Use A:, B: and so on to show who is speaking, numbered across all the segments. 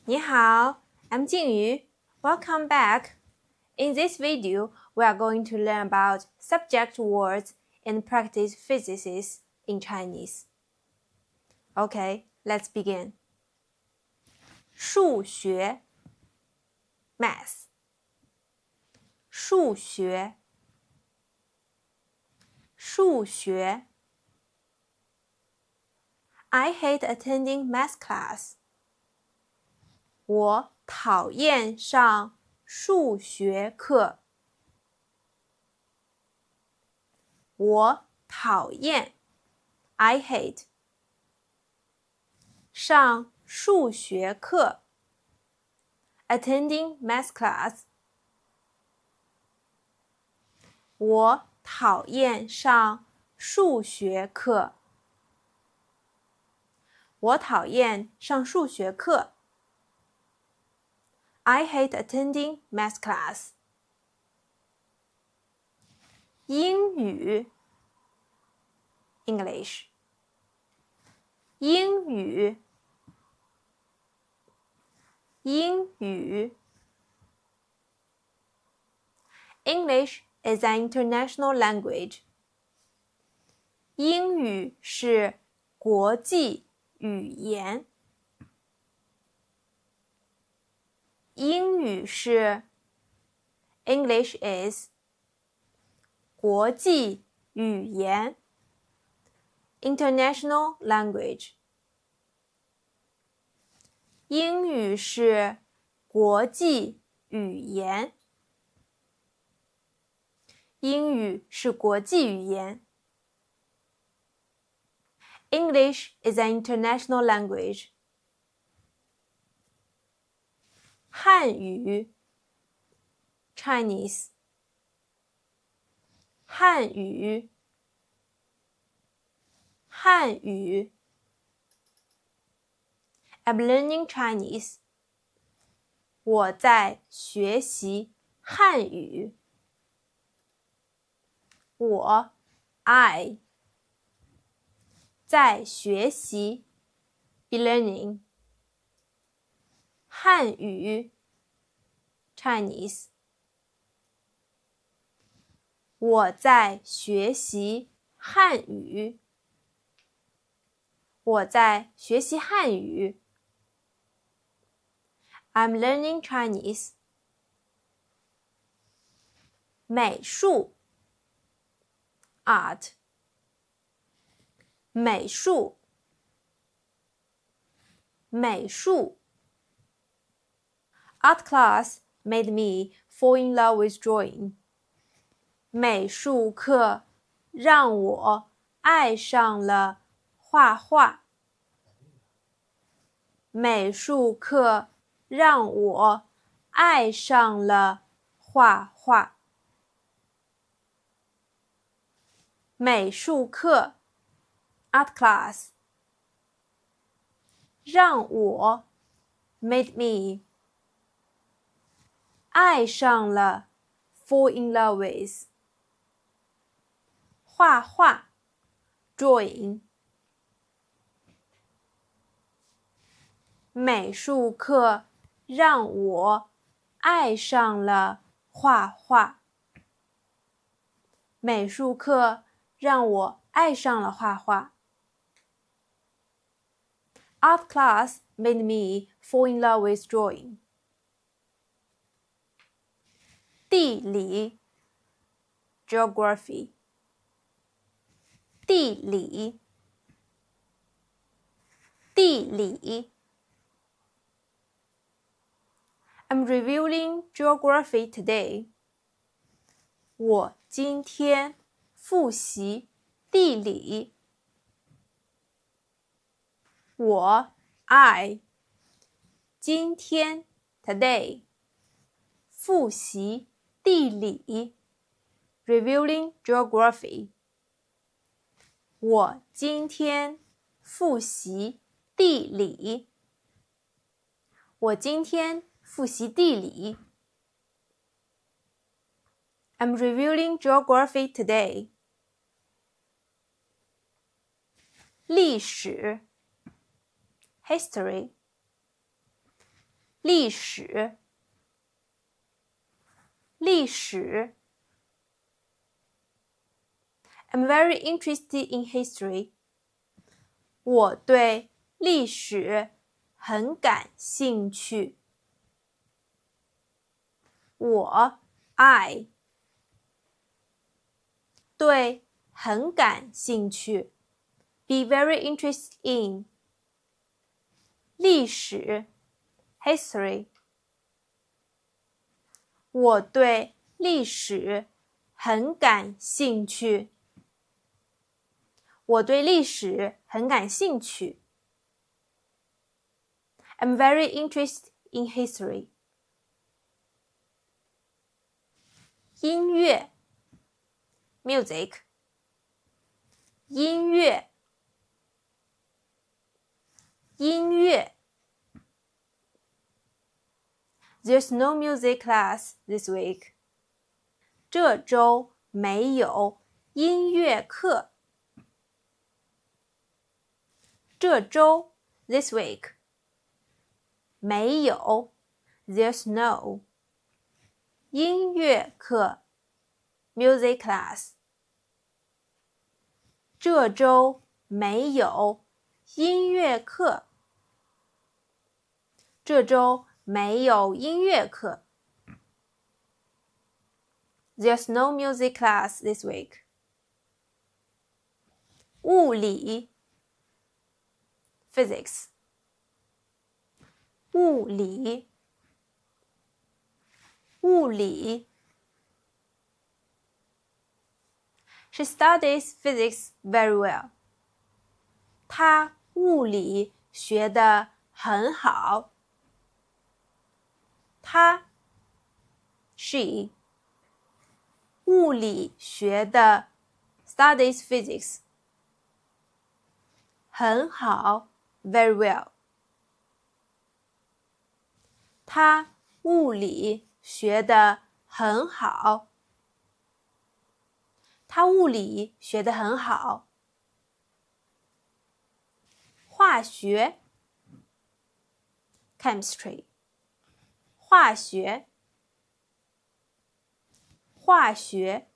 A: 你好, I'm Jingyu. Welcome back. In this video, we are going to learn about subject words and practice phrases in Chinese. Okay, let's begin. 数学 Math 数学数学 I hate attending math class. 我讨厌上数学课。我讨厌 I hate 上数学课 attending math class 我讨厌上数学课我讨厌上数学课 I hate attending math class 英语 English 英语英语 English is an international language. 英语是国际语言。英语是 English is 国际语言 International language. 英语是国际语言。英语是国际语言。English is an international language. 汉语 Chinese 汉语汉语 I'm learning Chinese. 我在学习汉语。我 I 在学习 be learning 汉语 Chinese 我在学习汉语我在学习汉语 I'm learning Chinese 美术Art 美术美术 Art class made me fall in love with drawing. 美术课让我爱上了画画。美术课让我爱上了画画。美术课 Art class 让我 made me 爱上了 fall in love with 画画 drawing 美术课让我爱上了画画美术课让我爱上了画画。Art class made me fall in love with drawing. 地理 Geography 地理地理 I'm reviewing geography today. 我今天复习地理。我 I 今天 today 复习地理 reviewing geography 我今天复习地理我今天复习地理 I'm reviewing geography today 历史 history 历史，历史。I'm very interested in history. 我对历史很感兴趣。I 对很感兴趣。Be very interested in 历史 history。我对历史很感兴趣。我对历史很感兴趣。I'm very interested in history. 音乐 music 音乐音乐 There's no music class this week. 这周没有音乐课。这周 this week 没有 there's no 音乐课 music class。这周没有音乐课。这周没有音乐课。There's no music class this week. 物理 physics 物理物理 She studies physics very well. 她物理学得很好。她 she 物理学的 studies physics 很好 very well。她物理学得很好。她物理学得很好。化学 chemistry 化学化学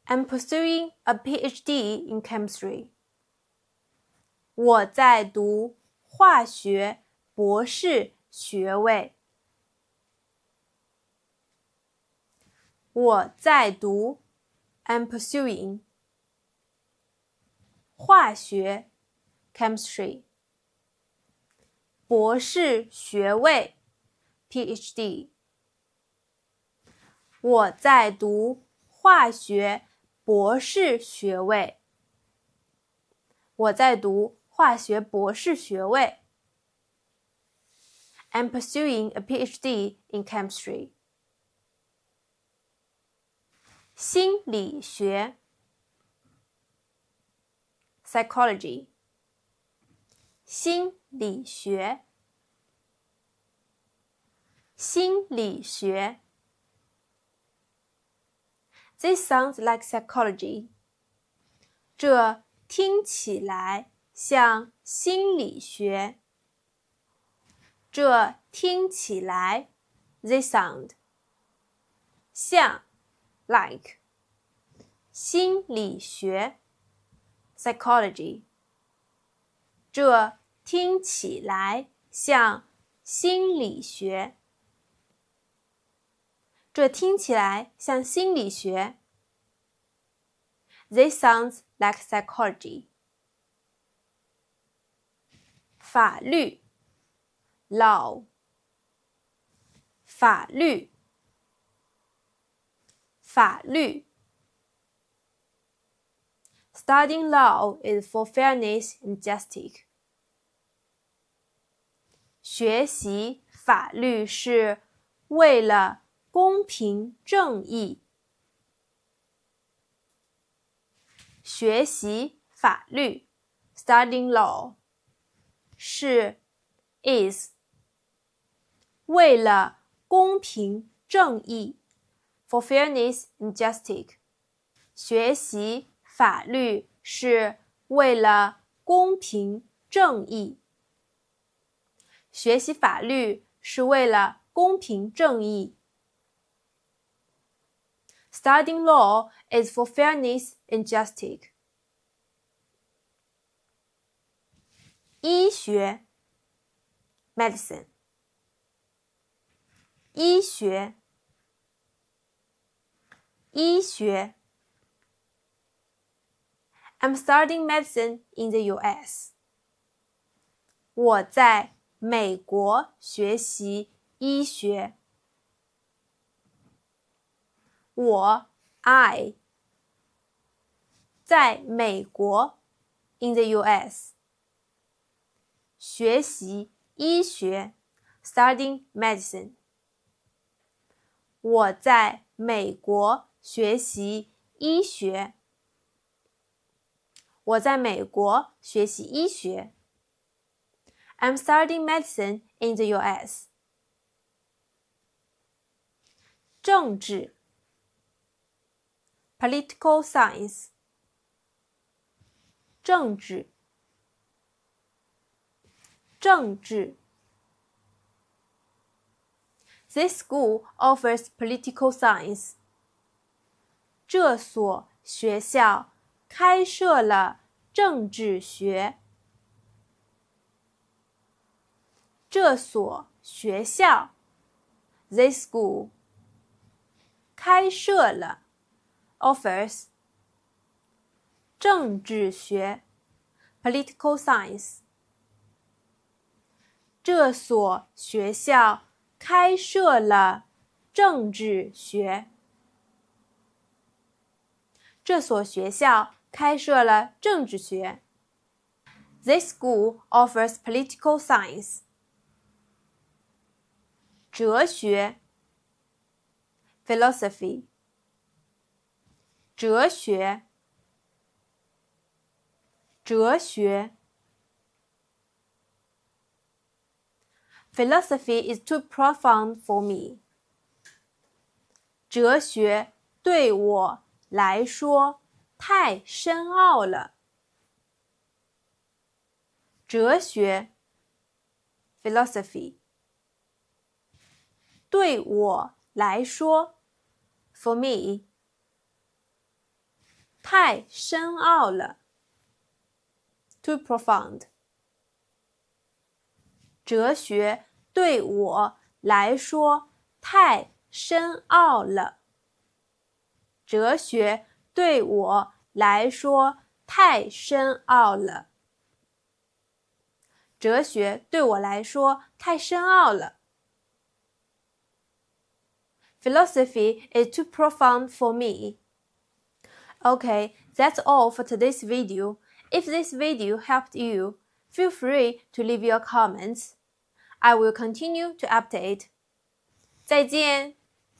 A: I'm pursuing a PhD in chemistry. 我在读化学博士学位。我在读 I'm pursuing 化学 chemistry 博士学位 PhD。我在读化学博士学位。我在读化学博士学位。I'm pursuing a PhD in chemistry. 心理学 psychology 心理学心理学 This sounds like psychology. 这听起来像心理学。这听起来 This sound 像 like 心理学 psychology 这听起来像心理学。这听起来像心理学。This sounds like psychology. 法律 law 法律法律 Studying law is for fairness and justice. 学习法律是为了公平正义。学习法律 Studying law 是 is 为了公平正义 for fairness and justice. 学习法律是为了公平正义。学习法律是为了公平正义。Studying law is for fairness and justice. 医学 medicine 医学 I'm studying medicine in the US. 我在美国学习医学。I 在美国 in the US 学习医学 studying medicine. 我在美国学习医学。我在美国学习医学。I'm studying medicine in the US. 政治 political science 政治 This school offers political science. 这所学校开设了政治学。这所学校 This school 开设了 offers 政治学 political science. 这所学校开设了政治学。这所学校开设了政治学。This school offers political science. 哲学 philosophy 哲学 Philosophy is too profound for me. 哲学对我来说太深奥了。哲学 philosophy 对我来说 for me 太深奥了。Too profound. 哲学对我来说太深奥了。哲学对我来说太深奥了。哲学对我来说太深奥了。Philosophy is too profound for me. Okay, that's all for today's video. If this video helped you, feel free to leave your comments. I will continue to update. 再见。